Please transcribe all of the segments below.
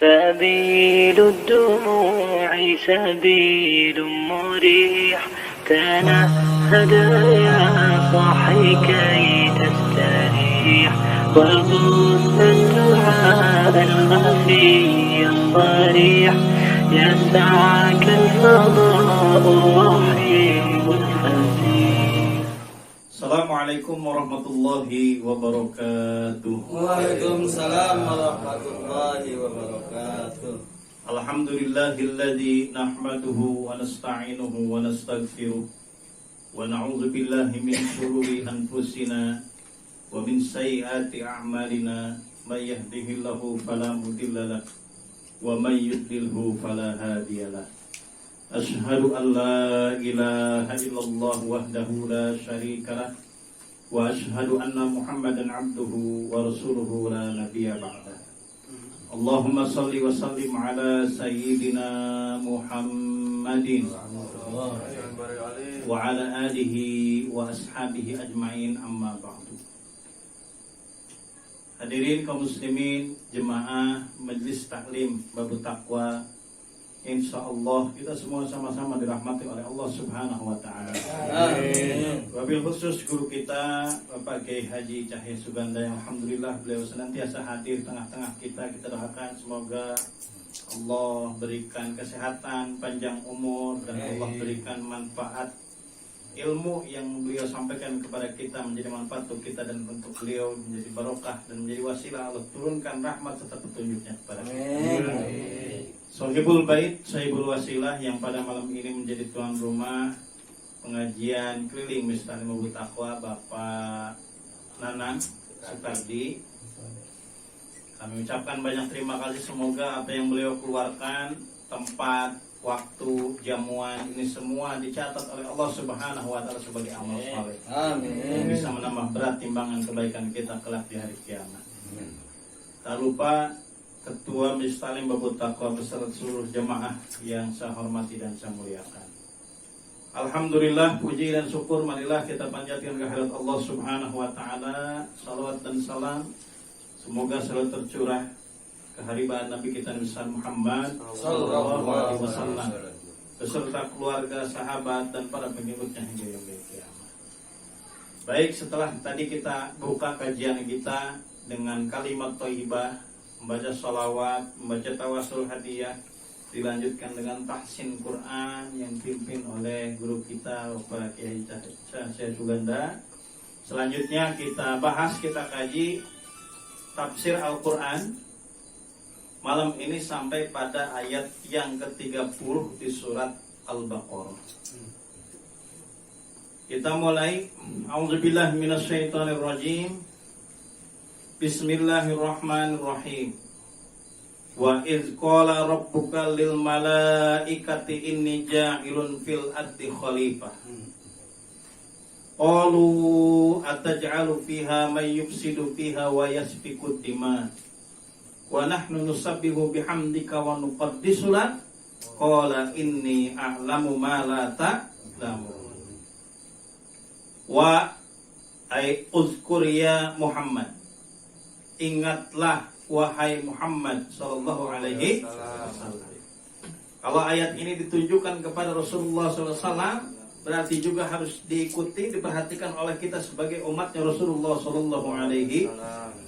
سبيل الدموع سبيل مريح تنهد يا صاحي كي تستريح وغص الدعاء الخفي الصريح يسعك الفضاء الرحيم الفسيح. Assalamualaikum warahmatullahi wabarakatuh. Waalaikumsalam warahmatullahi wabarakatuh. Alhamdulillahilladzi nahmaduhu wa nasta'inuhu wa nastaghfiruh wa na'udzu billahi min shururi anfusina wa min sayyiati a'malina may yahdihillahu fala mudilla lahu wa may yudlilhu fala hadiya lahu. Ashhadu an la ilaha illallah wahdahu la syarika lah wa ashhadu anna Muhammadan abduhu wa rasuluhu la nabiyya ba'dah. Allahumma salli wa sallim ala sayyidina Muhammadin wa ala alihi wa ashabihi ajma'in, amma ba'du. Hadirin kaum muslimin, jemaah Majelis Taklim Babu Taqwa, insyaallah kita semua sama-sama dirahmati oleh Allah Subhanahu wa taala. Amin. Wabil khusus guru kita Bapak Kiai Haji Cahya Suganda, yang alhamdulillah beliau senantiasa hadir tengah-tengah kita. Kita doakan semoga Allah berikan kesehatan, panjang umur, dan Allah berikan manfaat ilmu yang beliau sampaikan kepada kita menjadi manfaat untuk kita dan untuk beliau, menjadi barokah dan menjadi wasilah Allah turunkan rahmat serta petunjuknya kepada kita. Sohibul Bait, Sohibul Wasilah, yang pada malam ini menjadi tuan rumah pengajian keliling Masjid Taklim Babu Taqwa, Bapak Nanang Sukardi. Kami ucapkan banyak terima kasih. Semoga apa yang beliau keluarkan, tempat, waktu, jamuan, ini semua dicatat oleh Allah Subhanahu wa taala sebagai amal saleh. Amin. Bisa menambah berat timbangan kebaikan kita kelak di hari kiamat. Tak lupa Ketua Majelis Taklim Babu Taqwa beserta seluruh jemaah yang saya hormati dan saya muliakan. Alhamdulillah, puji dan syukur marilah kita panjatkan kehadirat Allah Subhanahu wa taala. Salawat dan salam semoga selalu tercurah keharibaan Nabi kita Nabi Muhammad sallallahu alaihi wasallam beserta keluarga, sahabat dan para pengikutnya hingga yaumil qiyamah. Baik, setelah tadi kita buka kajian kita dengan kalimat thayyibah, membaca sholawat, membaca tawasul hadiah, dilanjutkan dengan tahsin Quran yang dipimpin oleh guru kita Bapak Kiai Cahya Suganda. Selanjutnya kita bahas, kita kaji tafsir Al-Quran malam ini sampai pada ayat yang ke-30 di surat Al-Baqarah. Kita mulai. A'udzubillahi minasyaitonirrajim. Bismillahirrahmanirrahim. Wa idz qala rabbuka lil malaikati inni ja'ilun fil ardi khalifah. Qalu ataj'alu fiha may yufsidu fiha wa yasfiku dima wa nahnu nusabbihu bihamdika wa nuqaddisu lak. Qala inni a'lamu ma la ta'lamun. Wa ay uzkur ya Muhammad, ingatlah wahai Muhammad sallallahu alaihi wasallam. Kalau ayat ini ditujukan kepada Rasulullah sallallahu alaihi wasallam, berarti juga harus diikuti, diperhatikan oleh kita sebagai umatnya Rasulullah sallallahu alaihi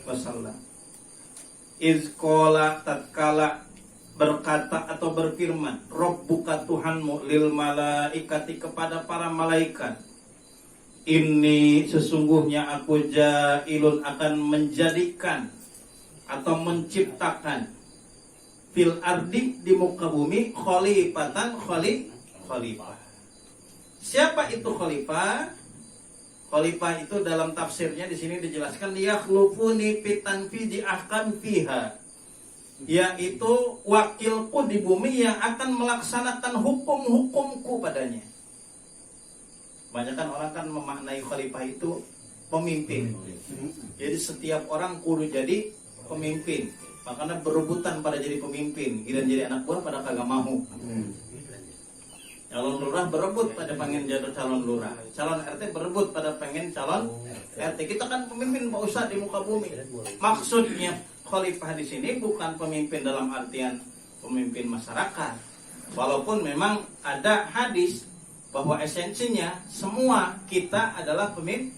wasallam. Izqala, tatkala berkata atau berfirman, Rabbuka Tuhanmu, lil malaikati, kepada para malaikat, ini sesungguhnya aku ja'ilun, akan menjadikan atau menciptakan, fil ardi, di muka bumi, khalifatan, khalifah. Siapa itu khalifah? Khalifah itu dalam tafsirnya di sini dijelaskan, yakhlufuni fitanfidi ahkam fiha, yaitu wakilku di bumi yang akan melaksanakan hukum-hukumku padanya. Banyak kan orang kan memaknai khalifah itu pemimpin. Jadi setiap orang kudu jadi pemimpin. Makanya berebutan pada jadi pemimpin. Dan jadi anak buah pada kagak mau. Calon lurah berebut pada pengen jadi calon lurah. Calon RT berebut pada pengen calon RT. Kita kan pemimpin Pak Ustadz di muka bumi. Maksudnya khalifah di sini bukan pemimpin dalam artian pemimpin masyarakat. Walaupun memang ada hadis bahwa esensinya semua kita adalah pemimpin.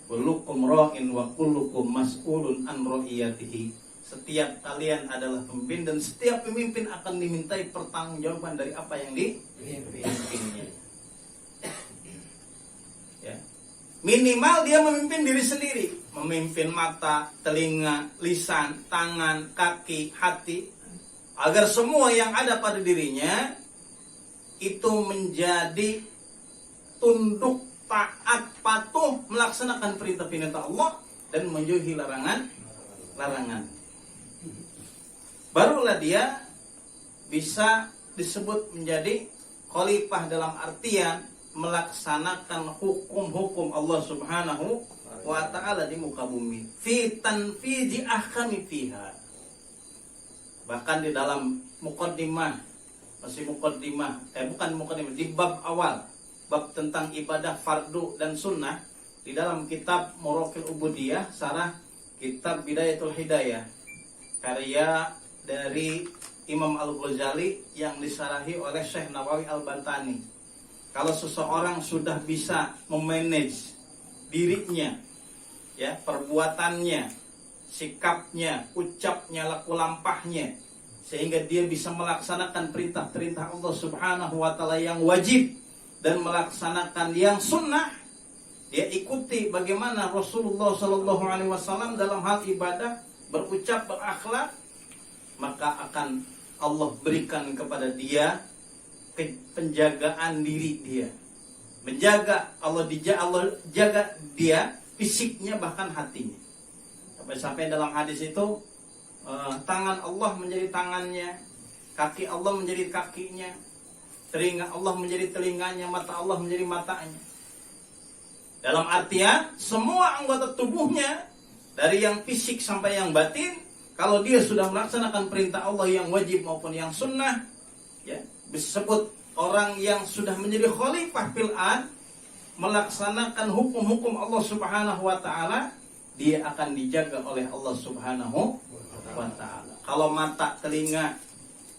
Kullukum ra'in wa kullukum mas'ulun an ra'iyatihi. Setiap kalian adalah pemimpin dan setiap pemimpin akan dimintai pertanggungjawaban dari apa yang dipimpinnya. Ya. Minimal dia memimpin diri sendiri, memimpin mata, telinga, lisan, tangan, kaki, hati, agar semua yang ada pada dirinya itu menjadi tunduk, taat, patuh, melaksanakan perintah-perintah Allah dan menjauhi larangan. Barulah dia bisa disebut menjadi khalifah dalam artian melaksanakan hukum-hukum Allah Subhanahu wa ta'ala di muka bumi. Fi tanfidhi ahkami fiha. Bahkan di dalam muqaddimah, di bab awal, bab tentang ibadah fardu dan sunnah, di dalam kitab Muraqil Ubudiyah, sarah kitab Bidayatul Hidayah, karya dari Imam Al-Ghazali yang disarahi oleh Syekh Nawawi Al-Bantani. Kalau seseorang sudah bisa memanage dirinya, ya, perbuatannya, sikapnya, ucapnya, laku lampahnya, sehingga dia bisa melaksanakan perintah-perintah Allah Subhanahu wa ta'ala yang wajib dan melaksanakan yang sunnah, dia ikuti bagaimana Rasulullah Sallallahu Alaihi Wasallam dalam hal ibadah, berucap, berakhlak, maka akan Allah berikan kepada dia penjagaan diri dia. Menjaga Allah jaga dia fisiknya bahkan hatinya. Sampai dalam hadis itu tangan Allah menjadi tangannya, kaki Allah menjadi kakinya, telinga Allah menjadi telinganya, mata Allah menjadi matanya. Dalam artian semua anggota tubuhnya dari yang fisik sampai yang batin, kalau dia sudah melaksanakan perintah Allah yang wajib maupun yang sunnah, ya, disebut orang yang sudah menjadi khalifah fil ard, melaksanakan hukum-hukum Allah Subhanahu wa ta'ala, dia akan dijaga oleh Allah Subhanahu wa ta'ala. Kalau mata, telinga,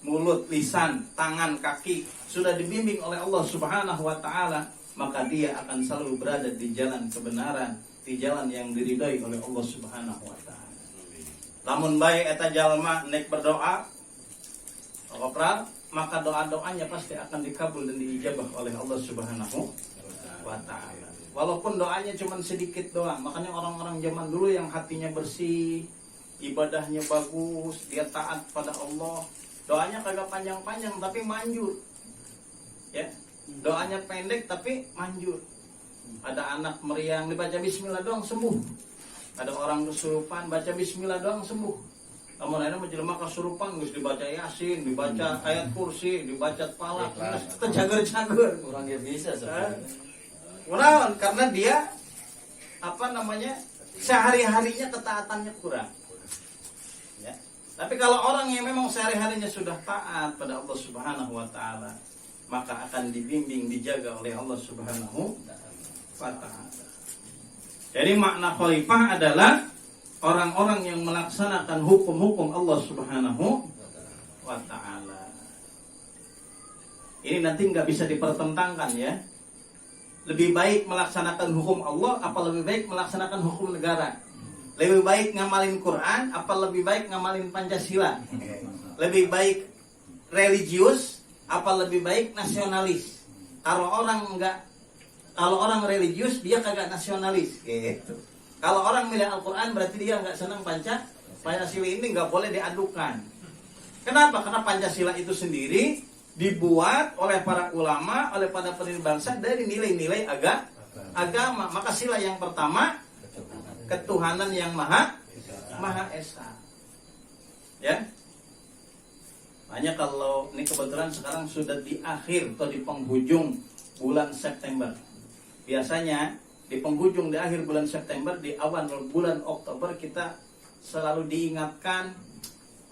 mulut, lisan, tangan, kaki sudah dibimbing oleh Allah Subhanahu wa ta'ala, maka dia akan selalu berada di jalan kebenaran, di jalan yang diridhai oleh Allah Subhanahu wa ta'ala. Lamun bae eta jalma nek berdoa opral, maka doa-doanya pasti akan dikabul dan diijabah oleh Allah Subhanahu wa ta'ala. Walaupun doanya cuma sedikit doang. Makanya orang-orang zaman dulu yang hatinya bersih, ibadahnya bagus, dia taat pada Allah, doanya kagak panjang-panjang tapi manjur. Ya, doanya pendek tapi manjur. Ada anak meriang dibaca bismillah doang sembuh. Ada orang kesurupan baca bismillah doang sembuh. Namun ada menjelma kesurupan geus dibaca Yasin, dibaca ayat kursi, dibaca Falaq, terjager-jager. Orang yang bisa sebenarnya. Kurang karena dia sehari-harinya ketaatannya kurang. Ya. Tapi kalau orang yang memang sehari-harinya sudah taat pada Allah Subhanahu wa ta'ala, maka akan dibimbing, dijaga oleh Allah Subhanahu wa ta'ala. Jadi makna khalifah adalah orang-orang yang melaksanakan hukum-hukum Allah Subhanahu wa ta'ala. Ini nanti nggak bisa dipertentangkan ya. Lebih baik melaksanakan hukum Allah apa lebih baik melaksanakan hukum negara? Lebih baik ngamalin Quran apa lebih baik ngamalin Pancasila? Lebih baik religius apa lebih baik nasionalis? Kalau orang religius dia kagak nasionalis gitu. Kalau orang milih Al-Quran berarti dia nggak senang Pancasila ini nggak boleh diadukan. Kenapa? Karena Pancasila itu sendiri dibuat oleh para ulama, oleh para pendiri bangsa dari nilai-nilai agama. Maka sila yang pertama ketuhanan yang Maha Esa. Ya. Hanya kalau ini kebetulan sekarang sudah di akhir atau di penghujung bulan September. Biasanya di penghujung di akhir bulan September, di awal bulan Oktober kita selalu diingatkan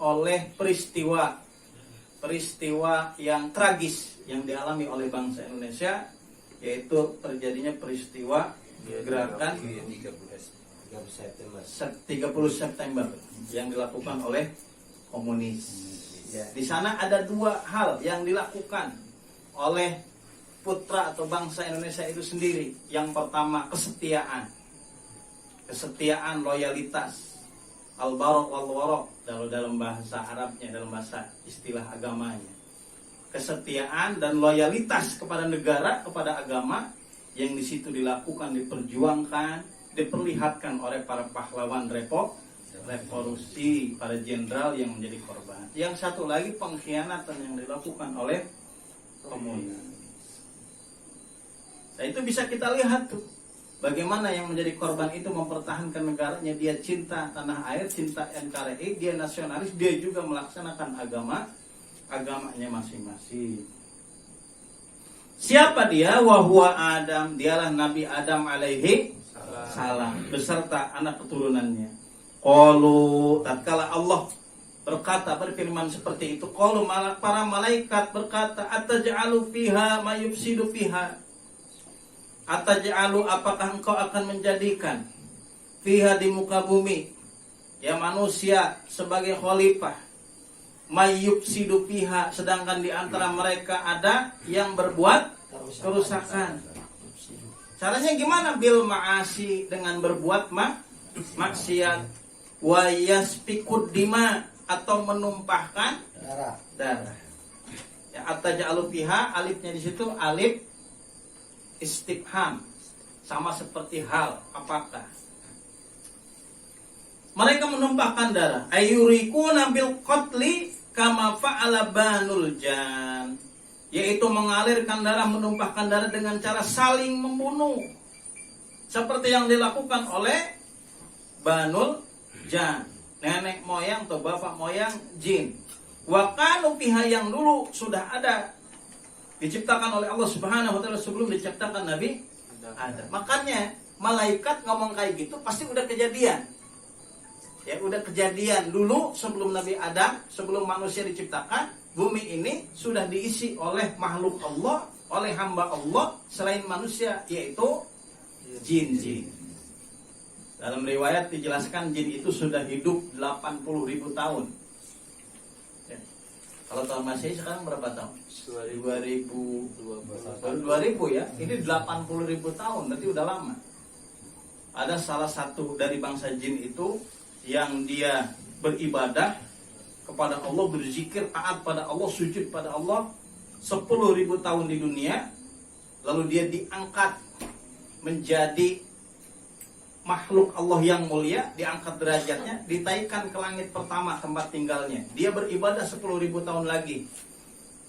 oleh peristiwa yang tragis yang dialami oleh bangsa Indonesia, yaitu terjadinya peristiwa gerakan 30 September yang dilakukan oleh komunis. Ya, di sana ada dua hal yang dilakukan oleh putra atau bangsa Indonesia itu sendiri. Yang pertama kesetiaan, loyalitas, al-barok wal-warok dalam bahasa Arabnya, dalam bahasa istilah agamanya. Kesetiaan dan loyalitas kepada negara, kepada agama yang di situ dilakukan, diperjuangkan, diperlihatkan oleh para pahlawan revolusi, para jenderal yang menjadi korban. Yang satu lagi pengkhianatan yang dilakukan oleh komunis. Nah, itu bisa kita lihat tuh, bagaimana yang menjadi korban itu mempertahankan negaranya. Dia cinta tanah air, cinta NKRI, dia nasionalis, dia juga melaksanakan agamanya masing-masing. Siapa dia? Wahwa Adam, dialah Nabi Adam alaihi salam beserta anak keturunannya. Qalu, tatkala Allah berfirman seperti itu, qalu, para malaikat berkata, ataj'alu fiha ma yufsidu fiha. Ataj'alu, apakah engkau akan menjadikan fiha, di muka bumi, ya manusia sebagai khalifah, mayyufsidu fiha, sedangkan di antara mereka ada yang berbuat kerusakan. Caranya gimana? Bil ma'asi, dengan berbuat maksiat, wa yasfikud dima, atau menumpahkan darah. Ya, ataj'alu fiha, alifnya di situ alif istifham, sama seperti hal, apakah. Mereka menumpahkan darah. Ayurikuna bil qatli kama fa'ala banul jan, yaitu mengalirkan darah, menumpahkan darah dengan cara saling membunuh, seperti yang dilakukan oleh Banul Jan, nenek moyang atau bapak moyang jin. Wa kanu fiha, yang dulu sudah ada, diciptakan oleh Allah Subhanahu wa taala sebelum diciptakan Nabi Adam. Makanya malaikat ngomong kayak gitu pasti udah kejadian. Ya, udah kejadian dulu sebelum Nabi Adam, sebelum manusia diciptakan, bumi ini sudah diisi oleh makhluk Allah, oleh hamba Allah selain manusia, yaitu jin-jin. Dalam riwayat dijelaskan jin itu sudah hidup 80.000 tahun. Ya. Kalau tahun Masehi sekarang berapa tahun? 2000 ya. Ini 80.000 tahun, berarti udah lama. Ada salah satu dari bangsa jin itu yang dia beribadah kepada Allah, berzikir, taat pada Allah, sujud pada Allah 10.000 tahun di dunia, lalu dia diangkat menjadi makhluk Allah yang mulia, diangkat derajatnya, ditaikkan ke langit pertama tempat tinggalnya. Dia beribadah 10.000 tahun lagi,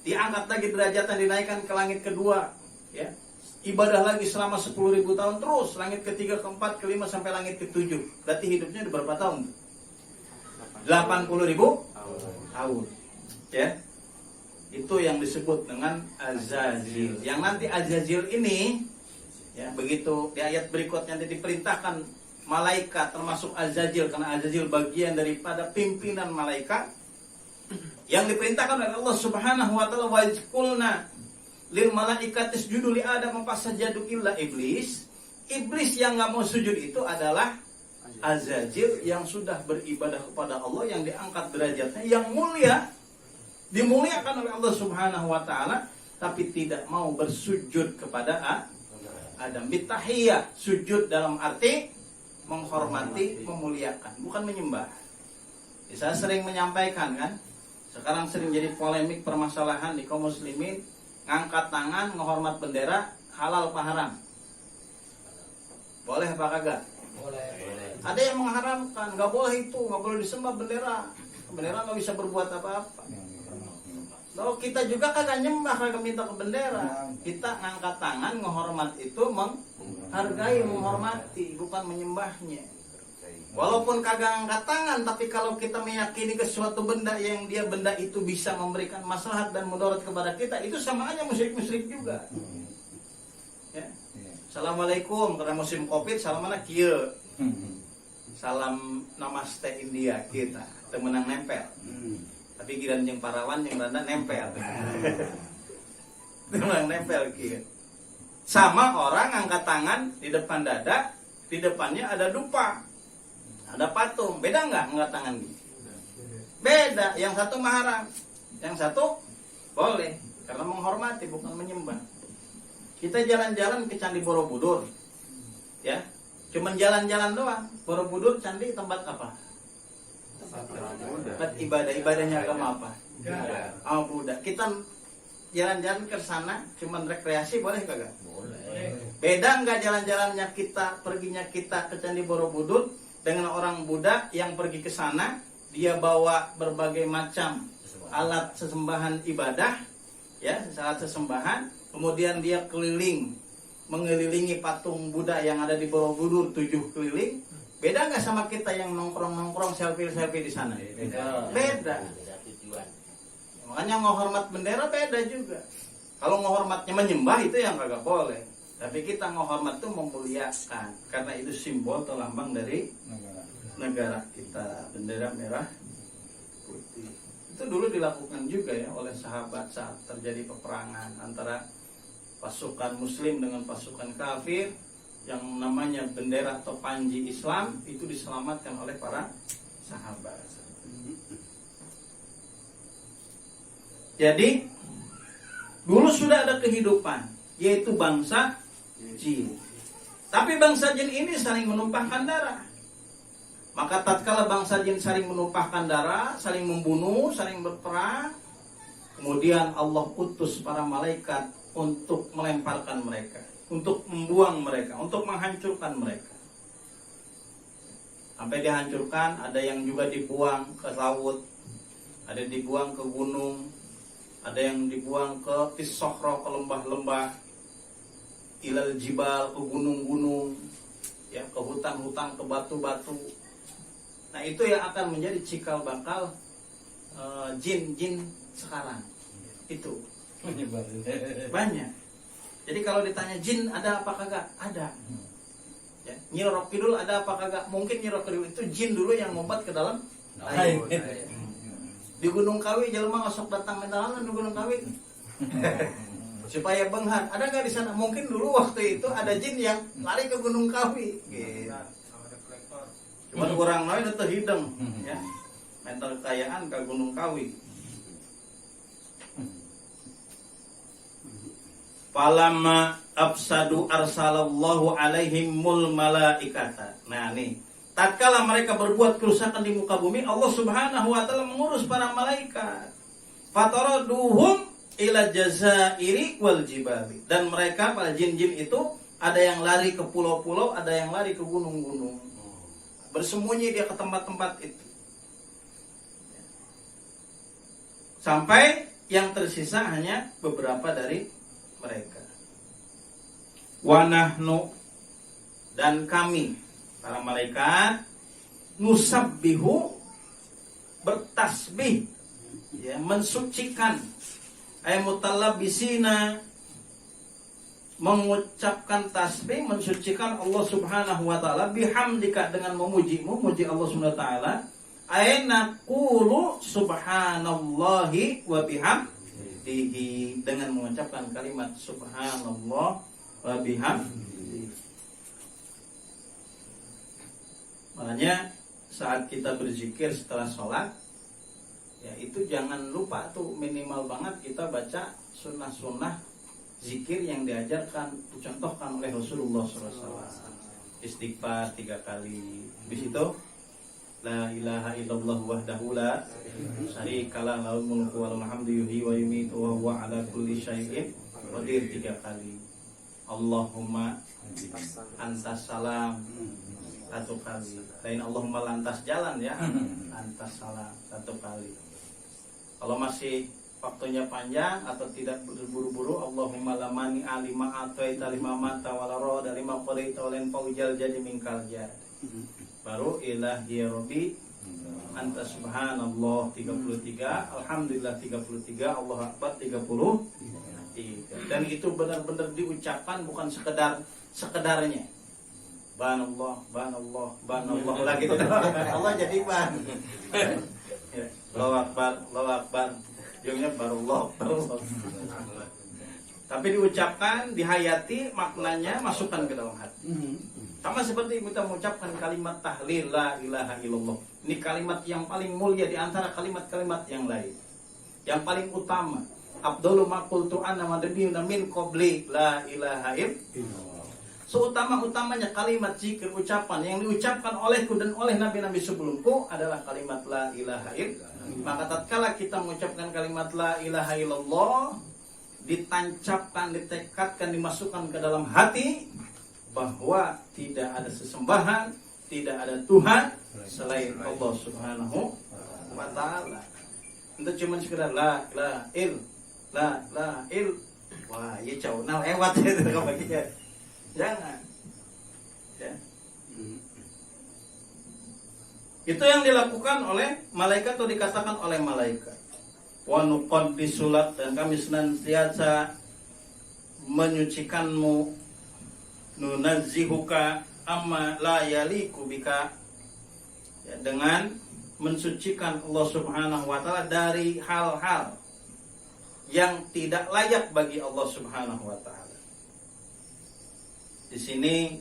diangkat lagi derajatnya, dinaikkan ke langit kedua, ya, ibadah lagi selama 10.000 tahun terus, langit ketiga, keempat, kelima sampai langit ketujuh. Berarti hidupnya di berapa tahun? 80.000 tahun. Ya, itu yang disebut dengan Azazil. Yang nanti Azazil ini, ya, begitu di ayat berikutnya nanti diperintahkan malaikat termasuk Azazil, karena Azazil bagian daripada pimpinan malaikat yang diperintahkan oleh Allah Subhanahu wa taala, wa qulna lil malaikati isjudu li Adam fasajadu illa iblis. Iblis yang enggak mau sujud itu adalah Azazil, yang sudah beribadah kepada Allah, yang diangkat derajatnya, yang mulia, dimuliakan oleh Allah Subhanahu wa taala, tapi tidak mau bersujud kepada Adam. Bitahiyah, sujud dalam arti menghormati, memuliakan, bukan menyembah. Saya sering menyampaikan kan, sekarang sering jadi polemik permasalahan di kaum muslimin, ngangkat tangan, menghormat bendera, halal apa haram? Boleh apa kagak? Boleh. Ada yang mengharamkan, nggak boleh itu, nggak boleh disembah bendera. Bendera nggak bisa berbuat apa-apa. Lalu kita juga kagak nyembah, kagak minta ke bendera. Kita ngangkat tangan, menghormat itu menghargai, menghormati, bukan menyembahnya. Walaupun kagak ngangkat tangan, tapi kalau kita meyakini ke suatu benda yang dia benda itu bisa memberikan maslahat dan mudarat kepada kita, itu sama aja musyrik-musyrik juga. Ya. Assalamualaikum, karena musim Covid, salam mana kieu. Salam namaste India kita, temenang nempel. Tapi giran yang parawan yang rada nempel. Temenang nempel kieu. Sama orang angkat tangan di depan dada, di depannya ada dupa. Ada patung, beda nggak angkat tangan gini? Beda, yang satu haram, yang satu boleh karena menghormati bukan menyembah. Kita jalan-jalan ke Candi Borobudur, ya, cuman jalan-jalan doang. Borobudur candi tempat apa? Tempat ibadahnya agama apa? Oh, Buddha. Kita jalan-jalan ke sana cuman rekreasi boleh kagak? Boleh. Beda nggak jalan-jalannya kita, perginya kita ke Candi Borobudur dengan orang Buddha yang pergi ke sana, dia bawa berbagai macam alat sesembahan ibadah, ya, alat sesembahan, kemudian dia mengelilingi patung Buddha yang ada di Borobudur 7 keliling. Beda nggak sama kita yang nongkrong selfie di sana? Beda. Makanya menghormat bendera beda juga. Kalau menghormatnya menyembah itu yang kagak boleh. Tapi kita menghormat itu memuliakan, karena itu simbol atau lambang dari negara kita, bendera merah putih. Itu dulu dilakukan juga ya oleh sahabat saat terjadi peperangan antara pasukan muslim dengan pasukan kafir, yang namanya bendera atau panji Islam itu diselamatkan oleh para sahabat. Jadi dulu sudah ada kehidupan, yaitu bangsa jin. Tapi bangsa jin ini saling menumpahkan darah. Maka tatkala bangsa jin saling menumpahkan darah, saling membunuh, saling berperang, kemudian Allah utus para malaikat untuk melemparkan mereka, untuk membuang mereka, untuk menghancurkan mereka. Sampai dihancurkan, ada yang juga dibuang ke laut, ada yang dibuang ke gunung, ada yang dibuang ke Tissohro, ke lembah-lembah, ilal jibal, ke gunung-gunung, ya, ke hutan-hutan, ke batu-batu. Nah, itu yang akan menjadi cikal bakal jin-jin sekarang. Itu banyak. Jadi kalau ditanya jin ada apa kagak? Ada. Ya, Nyi Roro Kidul ada apa kagak? Mungkin Nyi Roro Kidul itu jin dulu yang ngombat ke dalam air. Di Gunung Kawi jelema ngosok datang mentalan di Gunung Kawi. Supaya benghar. Ada nggak di sana? Mungkin dulu waktu itu ada jin yang lari ke Gunung Kawi. Gitu. Cuman orang lain itu hidung, ya. Mental kekayaan ke Gunung Kawi. Falamma afsadu arsalallahu alaihimul malaikata. Nah, nih, tatkala mereka berbuat kerusakan di muka bumi, Allah Subhanahu wa taala mengurus para malaikat. Fataraduhum ila jazairi wal jibali. Dan mereka para jin-jin itu ada yang lari ke pulau-pulau, ada yang lari ke gunung-gunung. Bersembunyi dia ke tempat-tempat itu. Sampai yang tersisa hanya beberapa dari mereka. Wa nahnu, dan kami para malaikat, nusabbihu, bertasbih, ya, mensucikan, ay mutallabisina, mengucapkan tasbih, mensucikan Allah Subhanahu wa taala, bihamdika, dengan memujimu, muji Allah Subhanahu wa taala, ay naqulu subhanallahi wa bihamdihi, dengan mengucapkan kalimat subhanallah wa bihamdihi. Makanya saat kita berzikir setelah sholat, ya itu jangan lupa tuh, minimal banget kita baca sunnah-sunnah zikir yang diajarkan, dicontohkan oleh Rasulullah SAW. Istighfar 3 kali. Habis itu la ilaha illallah wahdahu la syarikalah lahul mulku wa lahul hamdu yuhyi wa yumiitu wa huwa ala kulli syai'in qadir 3 kali. Allahumma antas salam 1 kali. Lain Allahumma lantas jalan, ya. Antas salam 1 kali. Kalau masih waktunya panjang atau tidak berburu-buru, Allahumma lamani alima ataita lima mata walara dari lima qadaita walen faujal jadi mingkal jad. Baru ilahi rabbi anta subhanallah 33, alhamdulillah 33, Allah akbar 33. Dan itu benar-benar diucapkan, bukan sekedarnya. Banallah lagi gitu. Allah jadi ban. Allahu akbar. Ujungnya barullah. Tapi diucapkan, dihayati, maknanya masukkan ke dalam hati. Sama seperti kita mengucapkan kalimat tahlil la ilaha illallah. Ini kalimat yang paling mulia di antara kalimat-kalimat yang lain. Yang paling utama. Afdalu ma qultu ana wa nabiyuna min qabli la ilaha illallah. Seutama-utamanya kalimat zikir ucapan yang diucapkan olehku dan oleh nabi-nabi sebelumku adalah kalimat la ilaha illallah. Maka tatkala kita mengucapkan kalimat la ilaha illallah, ditancapkan, ditekadkan, dimasukkan ke dalam hati bahwa tidak ada sesembahan, tidak ada Tuhan selain Allah Subhanahu wa taala. Itu cuma sekedar la il. Wah, ya jauh nah lewat itu kebagian. Jangan. Ya. Itu yang dilakukan oleh malaikat atau dikatakan oleh malaikat. Wa nuqaddisu lak, dan kami senantiasa menyucikanmu, nunazzihuka amma la yaliku bika, ya, dengan mensucikan Allah Subhanahu wa taala dari hal-hal yang tidak layak bagi Allah Subhanahu wa taala. Di sini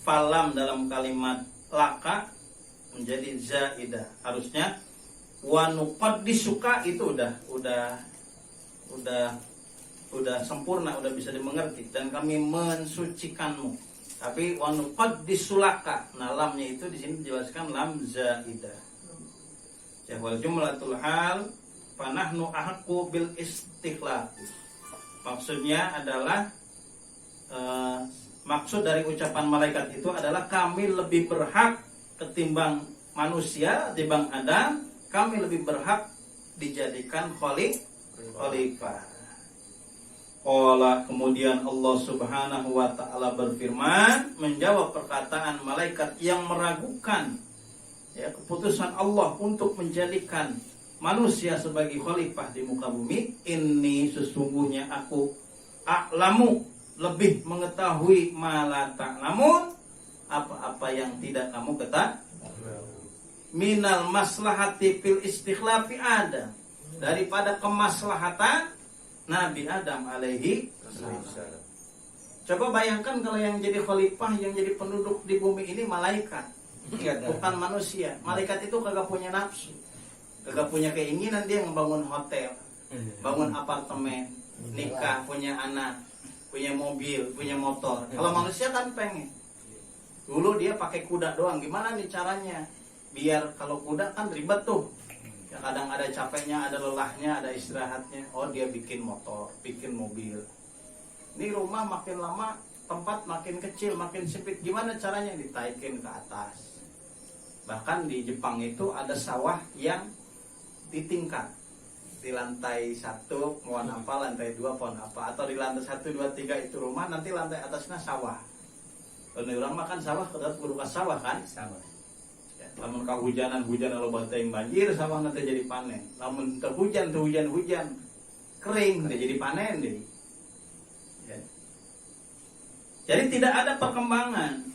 falam dalam kalimat laka menjadi zaidah. Harusnya wa nuqaddisuka itu udah sempurna, udah bisa dimengerti, dan kami mensucikanmu. Tapi wa nuqaddisulaka, nah lamnya itu di sini dijelaskan lam zaidah. Ya, wal jumlatul hal fanahnu ahqqu bil istikhlaf. Maksudnya adalah maksud dari ucapan malaikat itu adalah kami lebih berhak ketimbang manusia, ketimbang Adam. Kami lebih berhak dijadikan khalifah. Kemudian Allah Subhanahu wa taala berfirman menjawab perkataan malaikat yang meragukan, ya, keputusan Allah untuk menjadikan manusia sebagai khalifah di muka bumi. Ini sesungguhnya aku a'lamu, lebih mengetahui ma la ta'lamun, apa-apa yang tidak kamu ketahui. Minal maslahati fil istikhlafi Adam, daripada kemaslahatan Nabi Adam alaihi salam. Coba bayangkan kalau yang jadi khalifah, yang jadi penduduk di bumi ini malaikat, bukan manusia. Malaikat itu kagak punya nafsu, kagak punya keinginan dia membangun hotel, bangun apartemen, nikah, punya anak, punya mobil, punya motor. Kalau manusia kan pengen. Dulu dia pakai kuda doang. Gimana nih caranya? Biar kalau kuda kan ribet tuh. Ya, kadang ada capeknya, ada lelahnya, ada istirahatnya. Oh, dia bikin motor, bikin mobil. Ini rumah makin lama, tempat makin kecil, makin sempit. Gimana caranya? Ditaikin ke atas. Bahkan di Jepang itu ada sawah yang ditingkat. Di lantai 1 pohon apa, lantai 2 pohon apa, atau di lantai 1, 2, 3 itu rumah, nanti lantai atasnya sawah. Kalau orang makan sawah, kudu ke sawah kan? Sawah. Ya, namun hujan lo bateng banjir, sawah nanti jadi panen. Namun hujan kering, nanti jadi panen deh. Ya. Jadi tidak ada perkembangan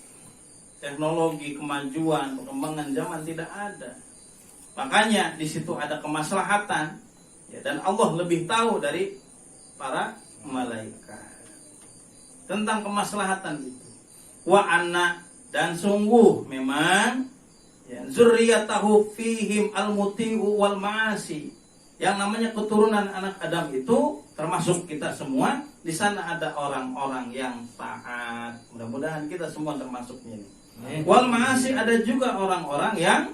teknologi, kemajuan, perkembangan zaman tidak ada. Makanya di situ ada kemaslahatan, ya, dan Allah lebih tahu dari para malaikat tentang kemaslahatan itu. Wa anna, dan sungguh memang, ya, zurriyatahu fihim al-muti'u wal ma'asi. Yang namanya keturunan anak Adam itu termasuk kita semua. Di sana ada orang-orang yang taat. Mudah-mudahan kita semua termasuknya. Wal ma'asi, ada juga orang-orang yang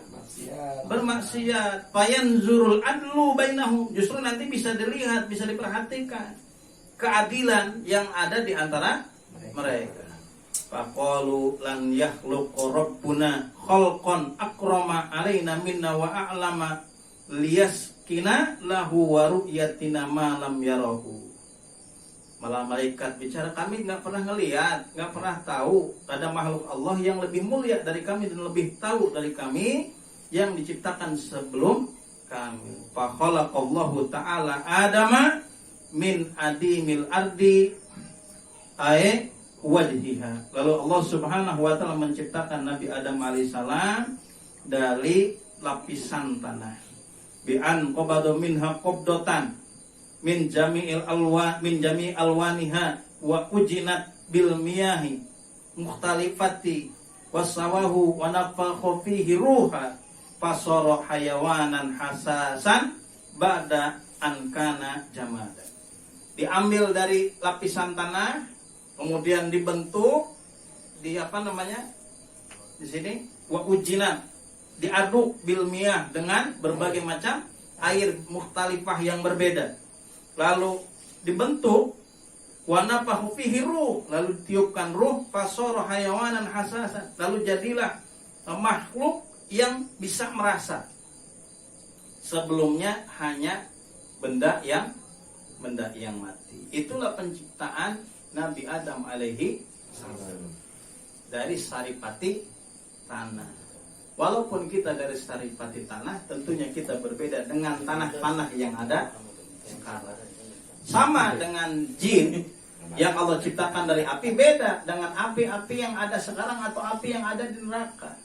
bermaksiat. Fayanzurul adlu bainahum, justru nanti bisa dilihat, bisa diperhatikan keadilan yang ada di antara mereka. Faqalu lan yakhluqu rabbuna khalqan akrama alaina minna wa a'lama liyaskina lahu wa ru'yatina ma lam yarahu. Malah malaikat bicara, kami nggak pernah ngelihat, nggak pernah tahu ada makhluk Allah yang lebih mulia dari kami dan lebih tahu dari kami yang diciptakan sebelum kami. Fa khalaqallahu ta'ala Adama min adimil ardi ay wajhiha. Lalu Allah Subhanahu wa taala menciptakan Nabi Adam alaihissalam dari lapisan tanah. Bi an qabadu minha qabdatan min jami'il alwaniha wa ujinat bil miyahi mukhtalifati wasawahu wa nafakha fihi ruha fasara hayawanan hasasan ba'da an kana jamada. Diambil dari lapisan tanah, kemudian dibentuk di di sini wa ujina, diaduk bil miyah dengan berbagai macam air mukhtalifah yang berbeda. Lalu dibentuk wa nafahu fihi ruh, lalu ditiupkan ruh fasara hayawanan hasasan, lalu jadilah makhluk yang bisa merasa. Sebelumnya hanya benda yang mati. Itulah penciptaan Nabi Adam alaihi salam dari saripati tanah. Walaupun kita dari saripati tanah, tentunya kita berbeda dengan tanah-tanah yang ada sekarang. Sama dengan jin yang Allah ciptakan dari api, beda dengan api-api yang ada sekarang atau api yang ada di neraka.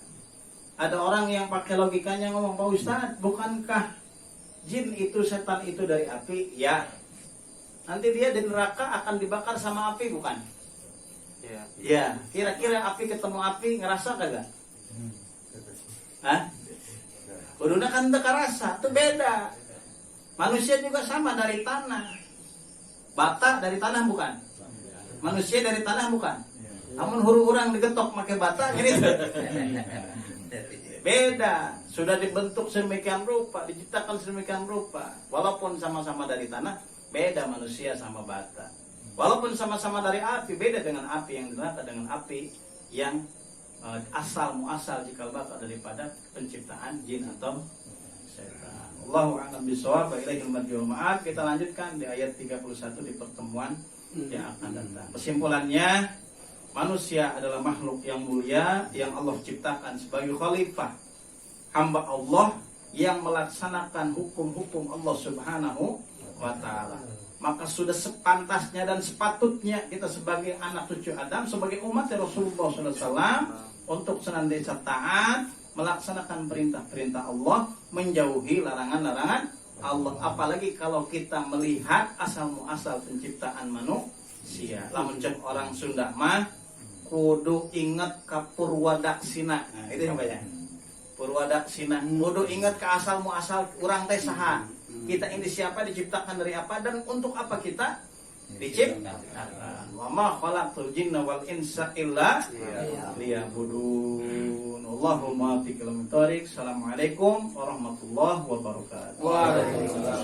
Ada orang yang pakai logikanya ngomong, Pak Ustadz, bukankah jin itu, setan itu dari api? Ya. Nanti dia di neraka akan dibakar sama api, bukan? Ya. Kira-kira api ketemu api ngerasa kagak? Hah? Kuduna kan teka rasa, itu beda. Manusia juga sama, dari tanah. Bata dari tanah bukan? Manusia dari tanah bukan? Namun huru-hurang digetok pakai bata gitu. Beda, sudah dibentuk sedemikian rupa, diciptakan sedemikian rupa. Walaupun sama-sama dari tanah, beda manusia sama bata. Walaupun sama-sama dari api, beda dengan api yang di neraka dengan api yang asal muasal jikal bakal daripada penciptaan jin atau setan. Allahu a'lam bishawab. Ilaihil marji'u ma'ad. Kita lanjutkan di ayat 31 di pertemuan yang akan datang. Kesimpulannya, manusia adalah makhluk yang mulia yang Allah ciptakan sebagai khalifah, hamba Allah yang melaksanakan hukum-hukum Allah Subhanahu wa ta'ala. Maka sudah sepantasnya dan sepatutnya kita sebagai anak cucu Adam, sebagai umat Rasulullah SAW, untuk senantiasa taat, melaksanakan perintah-perintah Allah, menjauhi larangan-larangan Allah. Apalagi kalau kita melihat asal-muasal penciptaan manusia. Lamun cek orang Sunda mah kudu ingat ka Purwadaksina. Nah, itu yang banyak. Purwadaksina. Kudu ingat ke asal-muasal urang teh saha. Kita ini siapa, diciptakan dari apa, dan untuk apa kita diciptakan. Wa ma khalaqtul jinna wal insa illa liya'budun. Allahumma biqil mutarik. Assalamualaikum warahmatullahi wabarakatuh. Waalaikumsalam.